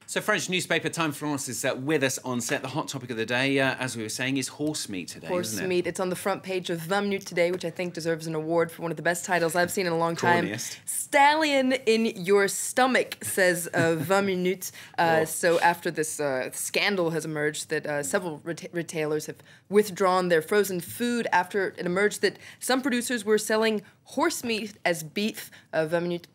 So French newspaper Time Florence is with us on set. The hot topic of the day, as we were saying, is horse meat today, Horse meat. It's on the front page of 20 Minutes today, which I think deserves an award for one of the best titles I've seen in a long time. Corniest. Stallion in your stomach, says 20 Minutes. So after this scandal has emerged that several retailers have withdrawn their frozen food after it emerged that some producers were selling horse meat as beef, 20 Minutes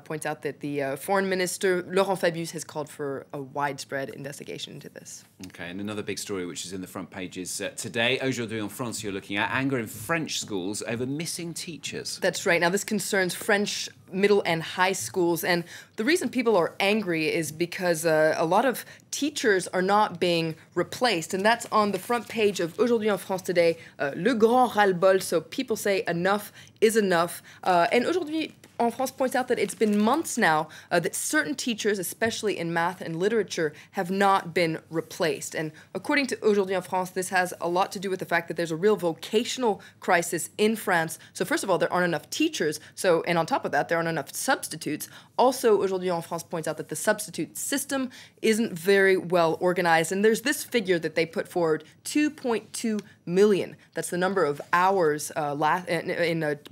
points out that the foreign minister, Laurent Fabius, has called for a widespread investigation into this. Okay, and another big story which is in the front pages today. Aujourd'hui en France, you're looking at anger in French schools over missing teachers. That's right. Now, this concerns French middle and high schools. And the reason people are angry is because a lot of teachers are not being replaced. And that's on the front page of Aujourd'hui en France today, Le Grand Ras-le-Bol. So people say enough is enough. And Aujourd'hui en France points out that it's been months now that certain teachers, especially in math and literature, have not been replaced. And according to Aujourd'hui en France, this has a lot to do with the fact that there's a real vocational crisis in France. So first of all, there aren't enough teachers. And on top of that, there aren't enough substitutes. Also, Aujourd'hui en France points out that the substitute system isn't very well organized. And there's this figure that they put forward, 2.2 million. That's the number of hours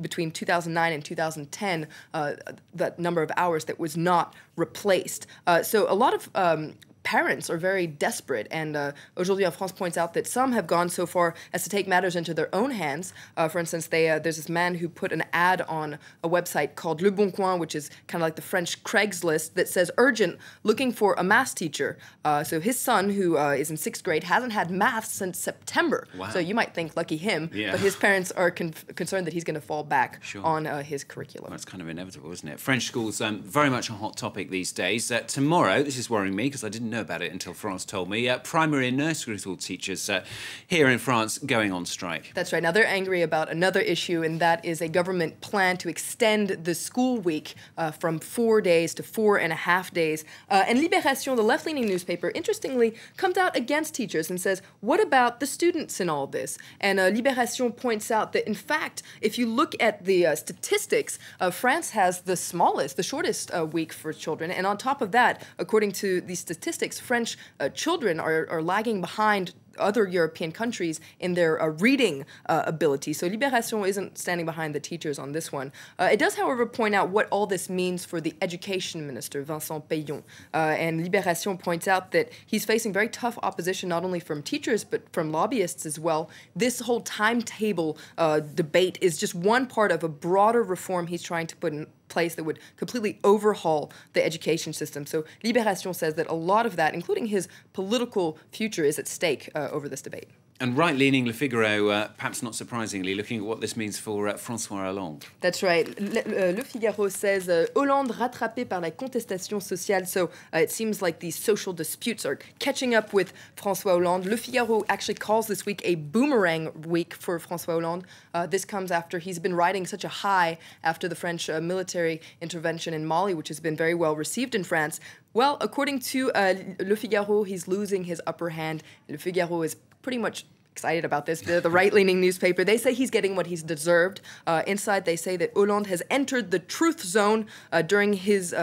between 2009 and 2010, that number of hours that was not replaced. So a lot of parents are very desperate, and Aujourd'hui en France points out that some have gone so far as to take matters into their own hands. For instance, there's this man who put an ad on a website called Le Bon Coin, which is kind of like the French Craigslist, that says urgent, looking for a math teacher. So his son, who is in 6th grade, hasn't had math since September. Wow. So you might think lucky him, yeah. But his parents are concerned that he's going to fall back on his curriculum. Well, that's kind of inevitable, isn't it? French schools, very much a hot topic these days. Tomorrow, this is worrying me because I didn't know about it until France told me, primary and nursery school teachers here in France going on strike. That's right. Now, they're angry about another issue, and that is a government plan to extend the school week from 4 days to 4.5 days. And Libération, the left-leaning newspaper, interestingly, comes out against teachers and says, what about the students in all this? And Libération points out that, in fact, if you look at the statistics, France has the shortest week for children. And on top of that, according to the statistics, French children are lagging behind other European countries in their reading ability. So Libération isn't standing behind the teachers on this one. It does, however, point out what all this means for the education minister, Vincent Payon. And Libération points out that he's facing very tough opposition, not only from teachers, but from lobbyists as well. This whole timetable debate is just one part of a broader reform he's trying to put in place that would completely overhaul the education system. So Libération says that a lot of that, including his political future, is at stake over this debate. And right-leaning Le Figaro, perhaps not surprisingly, looking at what this means for François Hollande. That's right. Le Figaro says, Hollande rattrapé par la contestation sociale. So it seems like these social disputes are catching up with François Hollande. Le Figaro actually calls this week a boomerang week for François Hollande. This comes after he's been riding such a high after the French military intervention in Mali, which has been very well received in France. Well, according to Le Figaro, he's losing his upper hand. Le Figaro is pretty much excited about this. The right-leaning newspaper, they say he's getting what he's deserved. Inside, they say that Hollande has entered the truth zone during his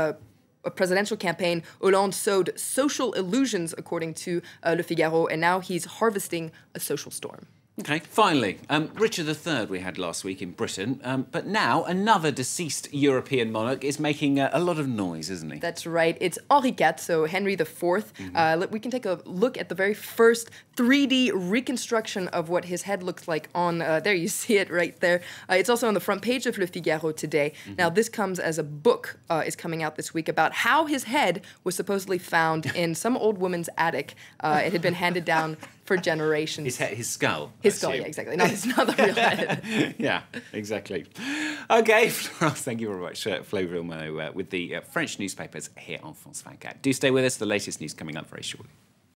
presidential campaign. Hollande sowed social illusions, according to Le Figaro, and now he's harvesting a social storm. Okay, finally, Richard III we had last week in Britain, but now another deceased European monarch is making a lot of noise, isn't he? That's right. It's Henri IV, so Henry IV. We can take a look at the very first 3D reconstruction of what his head looks like on, there you see it right there. It's also on the front page of Le Figaro today. Now, this comes as a book is coming out this week about how his head was supposedly found in some old woman's attic. It had been handed down for generations. His skull. His skull, yeah, exactly. No, it's not the real head. Yeah, exactly. Okay, Florence, thank you very much, Flo Villemot, with the French newspapers here on France 24. Do stay with us. The latest news coming up very shortly.